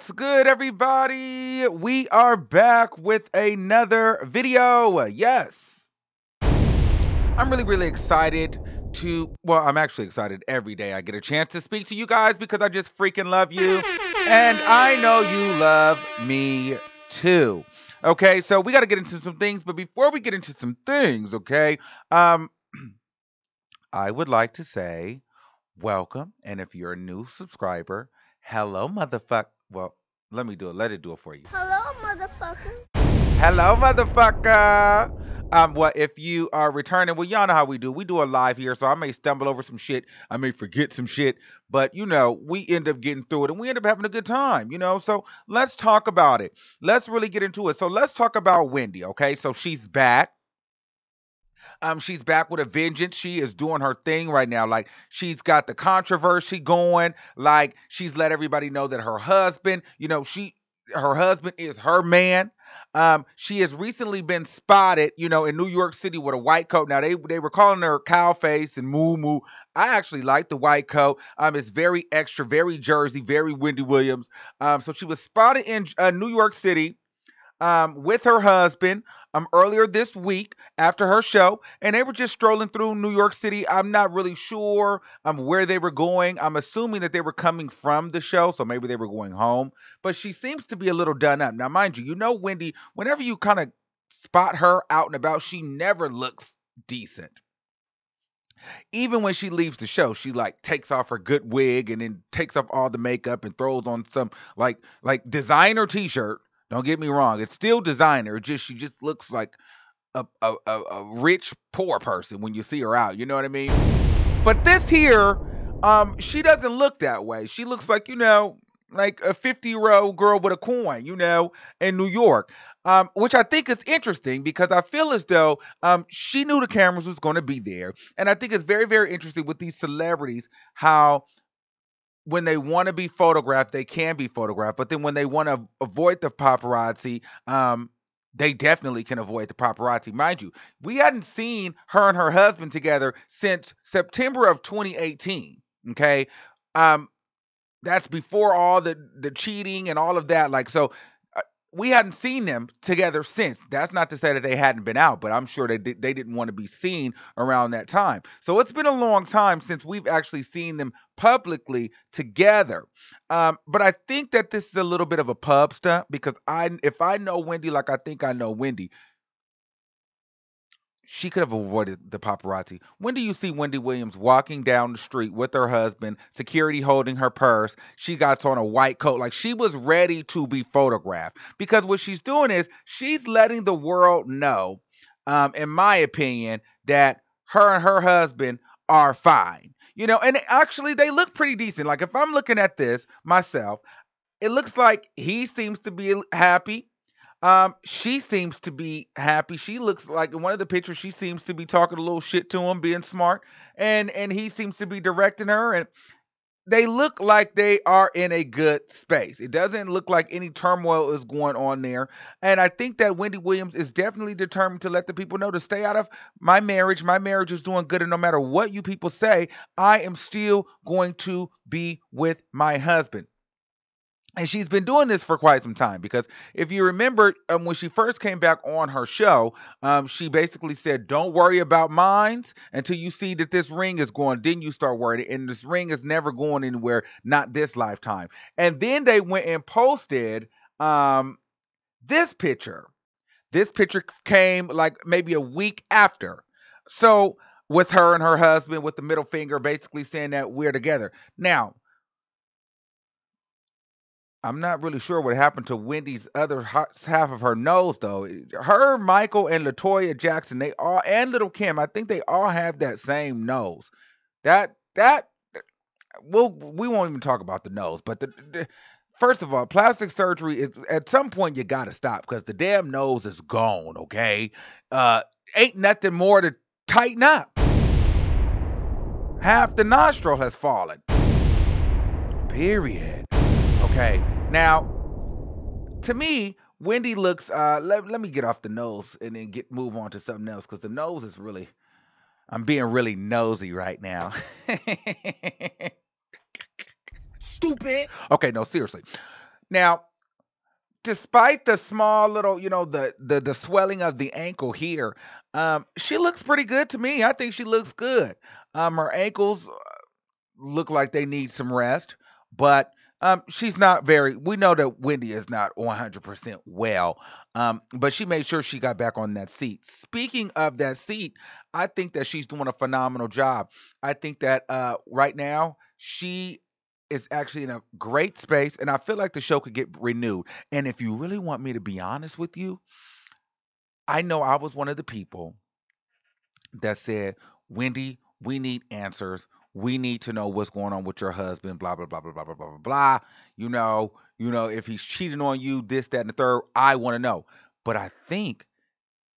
What's good, everybody? We are back with another video. Yes, I'm really excited well, I'm actually excited every day I get a chance to speak to you guys because I just freaking love you. And I know you love me too. Okay, so we got to get into some things. But before we get into some things, okay, um, I would like to say welcome. And if you're a new subscriber, hello, motherfucker. Well, let me do it. Let it do it for you. Hello, motherfucker. Hello, motherfucker. Well, if you are returning, well, y'all know how we do. We do a live here, so I may stumble over some shit. I may forget some shit, but we end up getting through it and we end up having a good time. So let's talk about it. Let's really get into it. So let's talk about Wendy, okay? So she's back. She's back with a vengeance. She is doing her thing right now. Like, she's got the controversy going. Like, she's let everybody know that her husband, her husband is her man. She has recently been spotted, in New York City with a white coat. Now they were calling her cow face and moo moo. I actually like the white coat. It's very extra, very Jersey, very Wendy Williams. So she was spotted in New York City with her husband earlier this week after her show, and they were just strolling through New York City. I'm not really sure where they were going. I'm assuming that they were coming from the show, so maybe they were going home. But she seems to be a little done up. Now, mind you, Wendy, whenever you kind of spot her out and about, she never looks decent. Even when she leaves the show, she like takes off her good wig and then takes off all the makeup and throws on some like designer t-shirt. Don't get me wrong, it's still designer. She just looks like a rich poor person when you see her out. You know what I mean? But this here, she doesn't look that way. She looks like like a 50-year-old girl with a coin, in New York. Which I think is interesting because I feel as though she knew the cameras was going to be there. And I think it's very interesting with these celebrities how when they want to be photographed, they can be photographed. But then when they want to avoid the paparazzi, they definitely can avoid the paparazzi. Mind you, we hadn't seen her and her husband together since September of 2018. Okay. That's before all the cheating and all of that. Like, so we hadn't seen them together since. That's not to say that they hadn't been out, but I'm sure they didn't want to be seen around that time. So it's been a long time since we've actually seen them publicly together. But I think that this is a little bit of a pub stunt because if I know Wendy like I think I know Wendy, she could have avoided the paparazzi. When do you see Wendy Williams walking down the street with her husband, security holding her purse? She got on a white coat, like she was ready to be photographed. Because what she's doing is she's letting the world know, in my opinion, that her and her husband are fine. And actually they look pretty decent. Like if I'm looking at this myself, it looks like he seems to be happy. She seems to be happy. She looks like in one of the pictures, she seems to be talking a little shit to him, being smart, and he seems to be directing her, and they look like they are in a good space. It doesn't look like any turmoil is going on there, and I think that Wendy Williams is definitely determined to let the people know to stay out of my marriage. My marriage is doing good, and no matter what you people say, I am still going to be with my husband. And she's been doing this for quite some time because if you remember when she first came back on her show, she basically said, "Don't worry about mines until you see that this ring is going. Then you start worrying, and this ring is never going anywhere, not this lifetime." And then they went and posted this picture. This picture came like maybe a week after. So with her and her husband with the middle finger, basically saying that we're together now. I'm not really sure what happened to Wendy's other half of her nose, though. Her, Michael, and Latoya Jackson, they all, and Little Kim, I think they all have that same nose. That we won't even talk about the nose, but first of all, plastic surgery is at some point you gotta stop because the damn nose is gone. Okay, ain't nothing more to tighten up. Half the nostril has fallen. Period. Okay, now to me, Wendy looks. Let me get off the nose and then move on to something else because the nose is really. I'm being really nosy right now. Stupid. Okay, no, seriously. Now, despite the small little, the swelling of the ankle here, she looks pretty good to me. I think she looks good. Her ankles look like they need some rest, but she's not very. We know that Wendy is not 100% well, but she made sure she got back on that seat. Speaking of that seat, I think that she's doing a phenomenal job. I think that right now she is actually in a great space, and I feel like the show could get renewed. And if you really want me to be honest with you, I know I was one of the people that said, Wendy, we need answers. We need to know what's going on with your husband, blah, blah, blah, blah, blah, blah, blah, blah, blah. If he's cheating on you, this, that, and the third, I want to know. But I think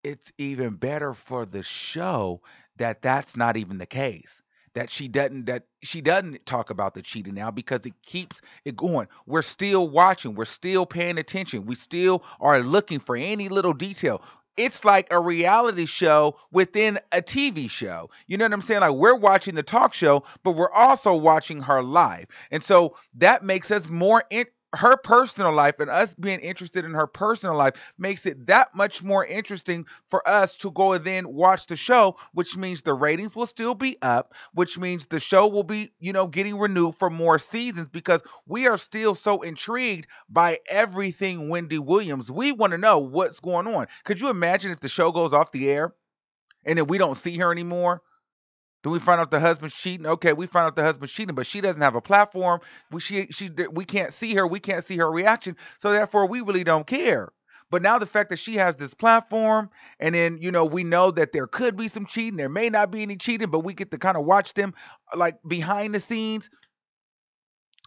it's even better for the show that that's not even the case. That she doesn't talk about the cheating now because it keeps it going. We're still watching, we're still paying attention, we still are looking for any little detail. It's like a reality show within a TV show. You know what I'm saying? Like we're watching the talk show, but we're also watching her live. And so that makes us more in her personal life, and us being interested in her personal life makes it that much more interesting for us to go and then watch the show, which means the ratings will still be up, which means the show will be, getting renewed for more seasons because we are still so intrigued by everything Wendy Williams. We want to know what's going on. Could you imagine if the show goes off the air and then we don't see her anymore? Do we find out the husband's cheating? Okay, we find out the husband's cheating, but she doesn't have a platform. We can't see her. We can't see her reaction. So therefore, we really don't care. But now the fact that she has this platform, and then we know that there could be some cheating. There may not be any cheating, but we get to kind of watch them like behind the scenes.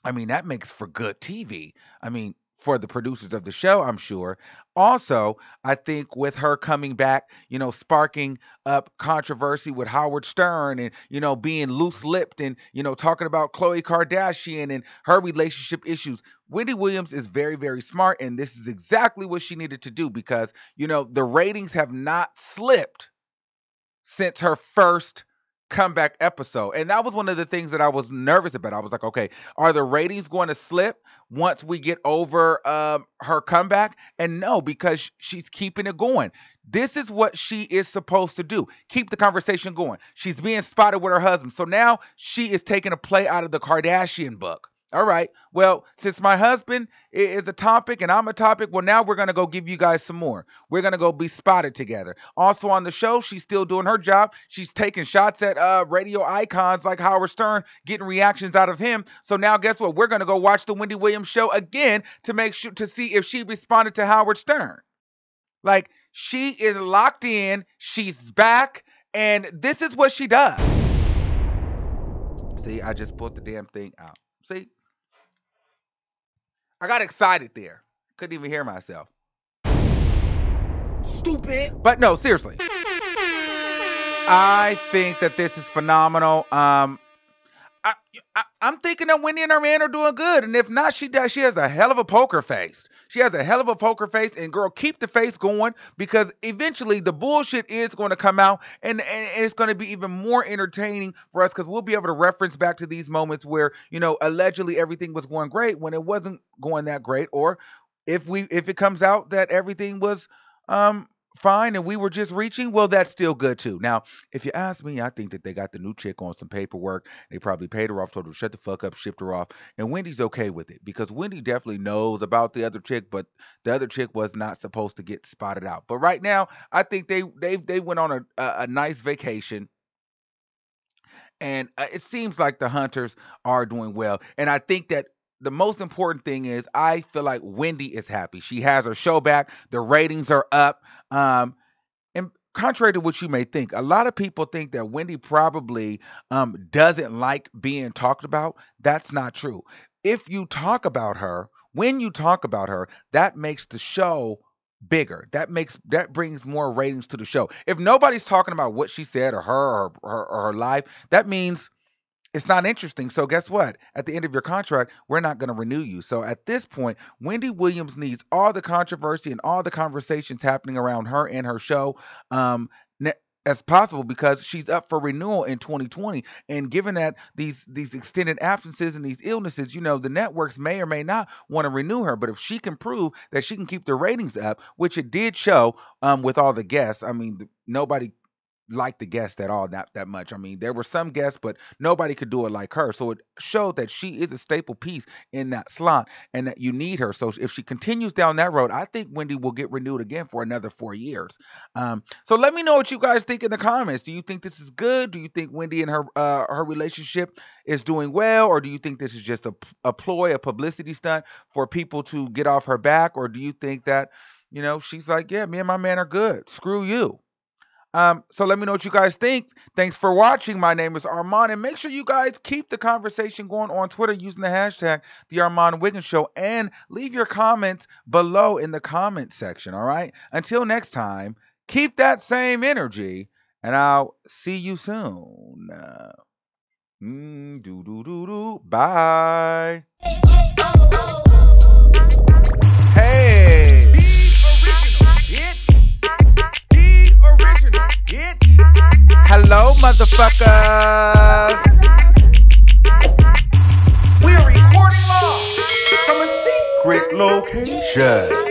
I mean, that makes for good TV. I mean, for the producers of the show, I'm sure. Also, I think with her coming back, sparking up controversy with Howard Stern and, being loose lipped and, talking about Khloe Kardashian and her relationship issues. Wendy Williams is very, very smart, and this is exactly what she needed to do because, the ratings have not slipped since her first comeback episode. And that was one of the things that I was nervous about. I was like, okay, are the ratings going to slip once we get over her comeback? And no, because she's keeping it going. This is what she is supposed to do. Keep the conversation going. She's being spotted with her husband. So now she is taking a play out of the Kardashian book. All right. Well, since my husband is a topic and I'm a topic, well, now we're going to go give you guys some more. We're going to go be spotted together. Also on the show, she's still doing her job. She's taking shots at radio icons like Howard Stern, getting reactions out of him. So now guess what? We're going to go watch the Wendy Williams show again to make sure to see if she responded to Howard Stern. Like she is locked in. She's back. And this is what she does. See, I just put the damn thing out. See? I got excited there. Couldn't even hear myself. Stupid. But no, seriously. I think that this is phenomenal. I'm thinking that Wendy and her man are doing good, and if not, she does. She has a hell of a poker face. She has a hell of a poker face, and girl, keep the face going because eventually the bullshit is going to come out, and it's going to be even more entertaining for us because we'll be able to reference back to these moments where allegedly everything was going great when it wasn't going that great, or if it comes out that everything was fine and we were just reaching, well, that's still good too. Now, if you ask me, I think that they got the new chick on some paperwork. They probably paid her off, told her to shut the fuck up, shipped her off, and Wendy's okay with it because Wendy definitely knows about the other chick, but the other chick was not supposed to get spotted out. But right now, I think they went on a nice vacation. And it seems like the Hunters are doing well. And I think that the most important thing is I feel like Wendy is happy. She has her show back. The ratings are up. And contrary to what you may think, a lot of people think that Wendy probably doesn't like being talked about. That's not true. If you talk about her, when you talk about her, that makes the show bigger. That brings more ratings to the show. If nobody's talking about what she said or her life, that means it's not interesting. So guess what? At the end of your contract, we're not going to renew you. So at this point, Wendy Williams needs all the controversy and all the conversations happening around her and her show. as possible because she's up for renewal in 2020. And given that these extended absences and these illnesses, the networks may or may not want to renew her. But if she can prove that she can keep the ratings up, which it did show with all the guests, I mean, nobody like the guest at all that much. I mean, there were some guests, but nobody could do it like her. So it showed that she is a staple piece in that slot and that you need her. So if she continues down that road, I think Wendy will get renewed again for another 4 years. So let me know what you guys think in the comments. Do you think this is good? Do you think Wendy and her relationship is doing well? Or do you think this is just a ploy, a publicity stunt for people to get off her back? Or do you think that, she's like, yeah, me and my man are good. Screw you. So let me know what you guys think. Thanks for watching. My name is Armon, and make sure you guys keep the conversation going on Twitter using the hashtag The Armon Wiggins Show, and leave your comments below in the comment section. All right. Until next time, keep that same energy, and I'll see you soon. Bye. Hey. Hello, motherfuckers. We're recording live from a secret location.